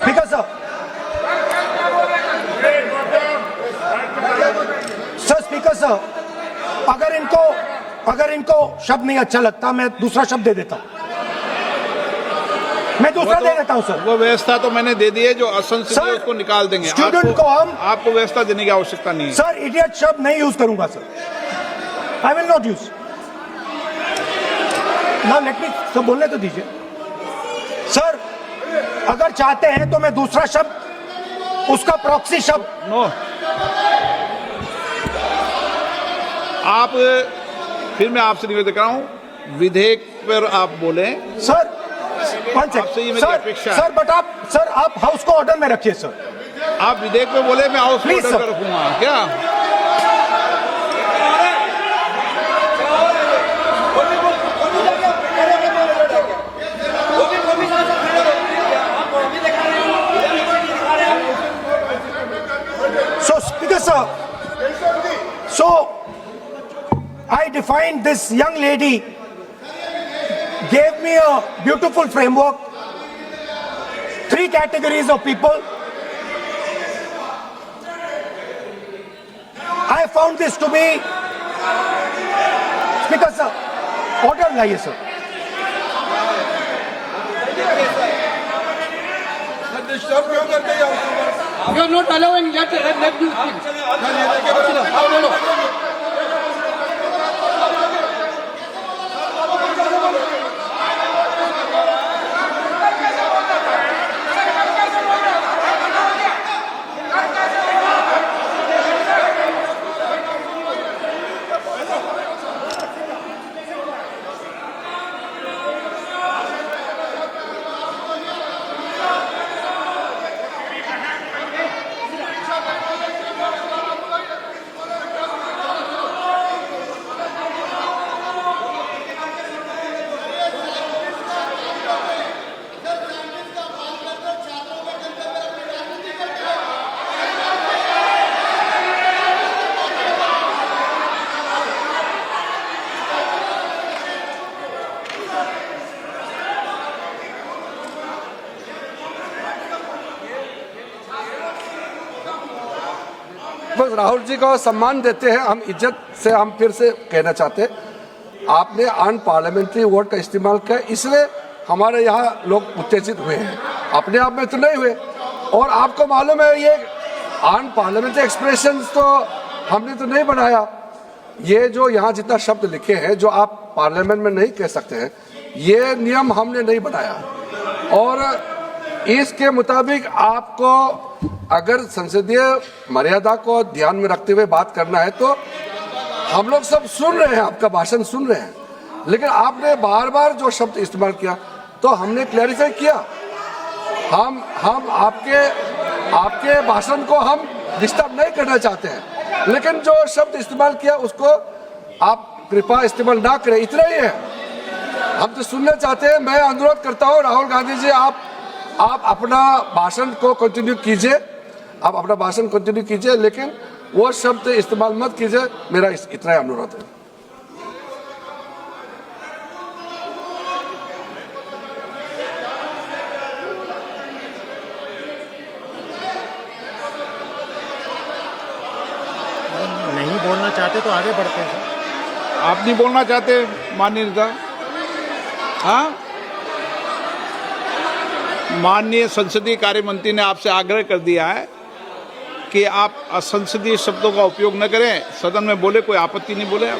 Speaker साहब, sir speaker साहब, अगर इनको शब्द नहीं अच्छा लगता मैं दूसरा शब्द दे देता हूं। मैं दूसरा दे देता हूं सर। वो व्यवस्था तो मैंने दे दी है, जो असंसदीय है उसको निकाल देंगे। स्टूडेंट को हम आपको व्यवस्था देने की आवश्यकता नहीं है सर। इडियट शब्द नहीं यूज करूंगा sir. I will not use. ना लेट मी सब बोलने तो दीजिए सर। अगर चाहते हैं तो मैं दूसरा शब्द, उसका प्रॉक्सी शब्द। नो, आप फिर मैं आपसे निवेदन कर रहा हूं, विधेयक पर आप बोले सर। आपसे ये मेरी अपेक्षा है। सर बट आप हाउस को ऑर्डर में रखिए सर। आप विधेयक पे बोले, मैं हाउस में ऑर्डर पे रखूंगा क्या? So speaker sir, so I defined this young lady, gave me a beautiful framework, 3 categories of people. I found this to be, speaker sir, order लाइए sir. You are not allowing let you speak. बस राहुल जी को सम्मान देते हैं हम, इज्जत से हम फिर से कहना चाहते हैं, आपने अन पार्लियामेंट्री वर्ड का इस्तेमाल किया, इसलिए हमारे यहाँ लोग उत्तेजित हुए हैं। अपने आप में तो नहीं हुए। और आपको मालूम है ये अन पार्लियामेंट्री एक्सप्रेशंस तो हमने तो नहीं बनाया। ये जो यहाँ जितना शब्द लिखे हैं जो आप पार्लियामेंट में नहीं कह सकते हैं, ये नियम हमने नहीं बनाया। और इसके मुताबिक आपको अगर संसदीय मर्यादा को ध्यान में रखते हुए बात करना है तो हम लोग सब सुन रहे हैं, आपका भाषण सुन रहे हैं, लेकिन आपने बार बार जो शब्द इस्तेमाल किया तो हमने क्लैरिफाई किया। हम आपके भाषण को हम डिस्टर्ब नहीं करना चाहते हैं, लेकिन जो शब्द इस्तेमाल किया उसको आप कृपया इस्तेमाल ना करें, इतना ही है। हम तो सुनना चाहते हैं। मैं अनुरोध करता हूँ राहुल गांधी जी, आप अपना भाषण को कंटिन्यू कीजिए, आप अपना भाषण कंटिन्यू कीजिए, लेकिन वो शब्द इस्तेमाल मत कीजिए। मेरा इतना ही अनुरोध है। नहीं बोलना चाहते तो आगे बढ़ते हैं। आप नहीं बोलना चाहते माननीय नेता? हाँ, माननीय संसदीय कार्य मंत्री ने आपसे आग्रह कर दिया है कि आप असंसदीय शब्दों का उपयोग न करें। सदन में बोले, कोई आपत्ति नहीं बोले आप।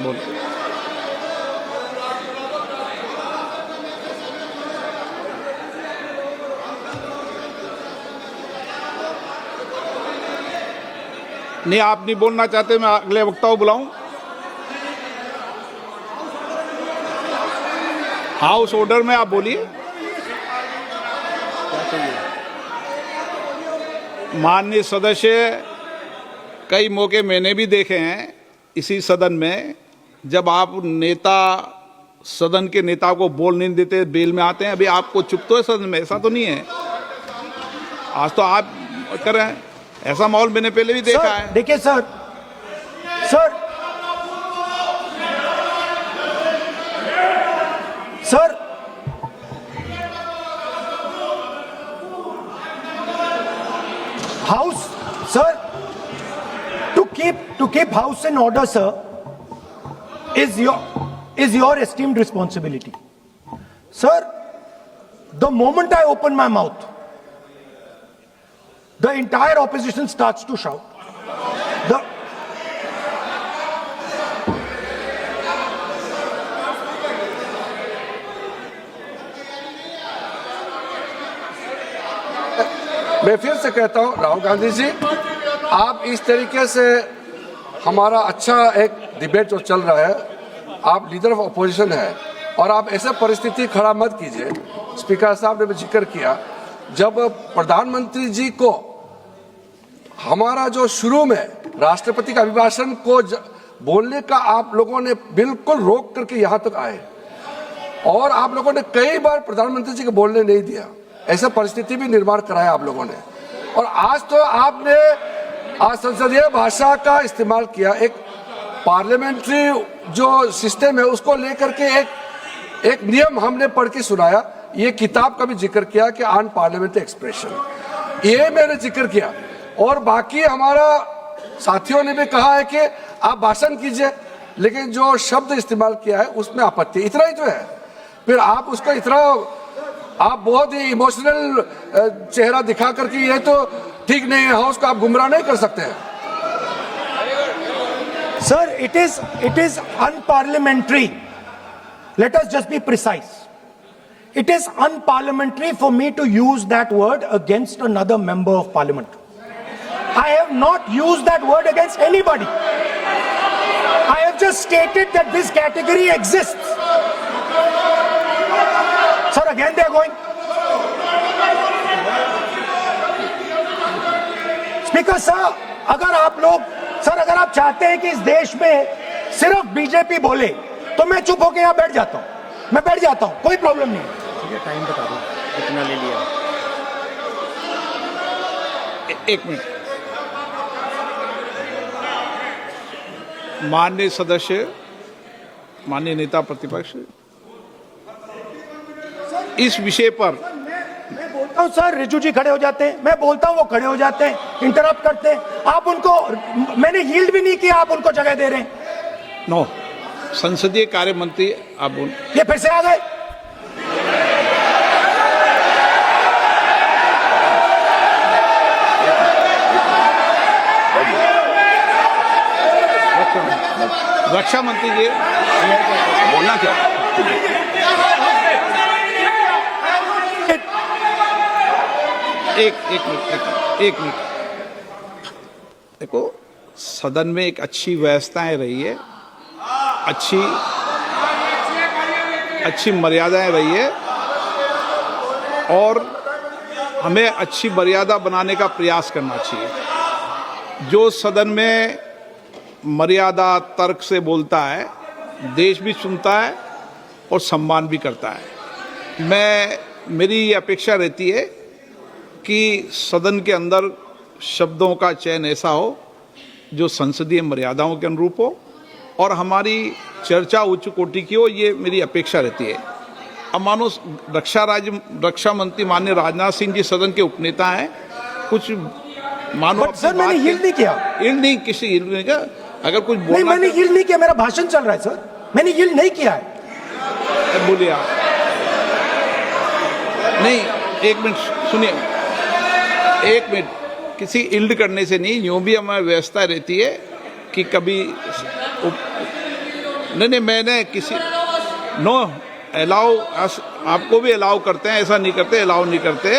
बोल। नहीं, आप नहीं बोलना चाहते, मैं अगले वक्ता को बुलाऊं? हाउस ऑर्डर में आप बोलिए। माननीय सदस्य, कई मौके मैंने भी देखे हैं इसी सदन में, जब आप नेता सदन के नेता को बोल नहीं देते, बेल में आते हैं। अभी आपको चुप तो है सदन में, ऐसा तो नहीं है। आज तो आप कर रहे हैं, ऐसा माहौल मैंने पहले भी देखा है। देखिए sir, house sir, to keep house in order, sir, is your esteemed responsibility. Sir, the moment I open my mouth, the entire opposition starts to shout. मैं फिर से कहता हूं, राहुल गांधी जी, आप इस तरीके से हमारा अच्छा एक डिबेट जो चल रहा है, आप लीडर ऑफ अपोजिशन है और आप ऐसे परिस्थिति खड़ा मत कीजिए। स्पीकर साहब ने भी जिक्र किया, जब प्रधानमंत्री जी को हमारा जो शुरू में राष्ट्रपति का अभिभाषण को बोलने का आप लोगों ने बिल्कुल रोक करके यहाँ तक आए और आप लोगों ने कई बार प्रधानमंत्री जी को बोलने नहीं दिया, ऐसा परिस्थिति भी निर्माण कराया आप लोगों ने। और आज तो आपने आज संसदीय भाषा का इस्तेमाल किया, एक पार्लियामेंट्री जो सिस्टम है उसको लेकर के एक नियम हमने पढ़ के सुनाया। ये किताब का भी जिक्र किया कि अन पार्लियामेंट्री एक्सप्रेशन, ये मैंने जिक्र किया। और बाकी हमारा साथियों ने भी कहा है कि आप भाषण कीजिए, लेकिन जो शब्द इस्तेमाल किया है उसमें आपत्ति, इतना ही तो है। फिर आप उसको इतना आप बहुत ही इमोशनल चेहरा दिखा करके ये तो ठीक नहीं है, हाउस को आप गुमराह नहीं कर सकते हैं। Sir, it is unparliamentary. Let us just be precise. It is unparliamentary for me to use that word against another member of parliament. I have not used that word against anybody. I have just stated that this category exists. Sir, again they are going. Speaker sir, अगर आप चाहते हैं कि इस देश में सिर्फ BJP बोले तो मैं चुप होकर यहाँ बैठ जाता हूँ, मैं बैठ जाता हूँ, कोई प्रॉब्लम नहीं है। ठीक है, टाइम बता दो कितना ले लिया। एक मिनट, माननीय सदस्य, माननीय नेता प्रतिपक्ष, इस विषय पर मैं बोलता हूं सर, रिजू जी खड़े हो जाते हैं, मैं बोलता हूं वो खड़े हो जाते हैं, इंटरप्ट करते हैं। आप उनको, मैंने यील्ड भी नहीं किया, आप उनको जगह दे रहे हैं। नो, संसदीय कार्य मंत्री आप बोल, ये फिर से आ गए। रक्षा मंत्री जी बोलना क्या? एक मिनट देखो, सदन में एक अच्छी व्यवस्थाएं रही है, अच्छी मर्यादाएं रही है और हमें अच्छी मर्यादा बनाने का प्रयास करना चाहिए। जो सदन में मर्यादा तर्क से बोलता है, देश भी सुनता है और सम्मान भी करता है। मेरी ये अपेक्षा रहती है कि सदन के अंदर शब्दों का चयन ऐसा हो जो संसदीय मर्यादाओं के अनुरूप हो और हमारी चर्चा उच्च कोटि की हो, ये मेरी अपेक्षा रहती है। अब मानो रक्षा मंत्री माननीय राजनाथ सिंह जी सदन के उपनेता हैं, कुछ मानो सर मैंने यील्ड नहीं किया, नहीं किसी यील्ड नहीं किया। अगर कुछ बोलना नहीं, मैंने यील्ड नहीं किया, मेरा भाषण चल रहा है सर, मैंने यील्ड नहीं किया है। बोलिए आप। नहीं, एक मिनट सुनिए, एक मिनट, किसी इल्ड करने से नहीं, यूं भी हमारी व्यवस्था रहती है कि कभी नहीं, मैंने किसी नो अलाउ, आपको भी अलाउ करते हैं, ऐसा नहीं करते, अलाउ नहीं करते।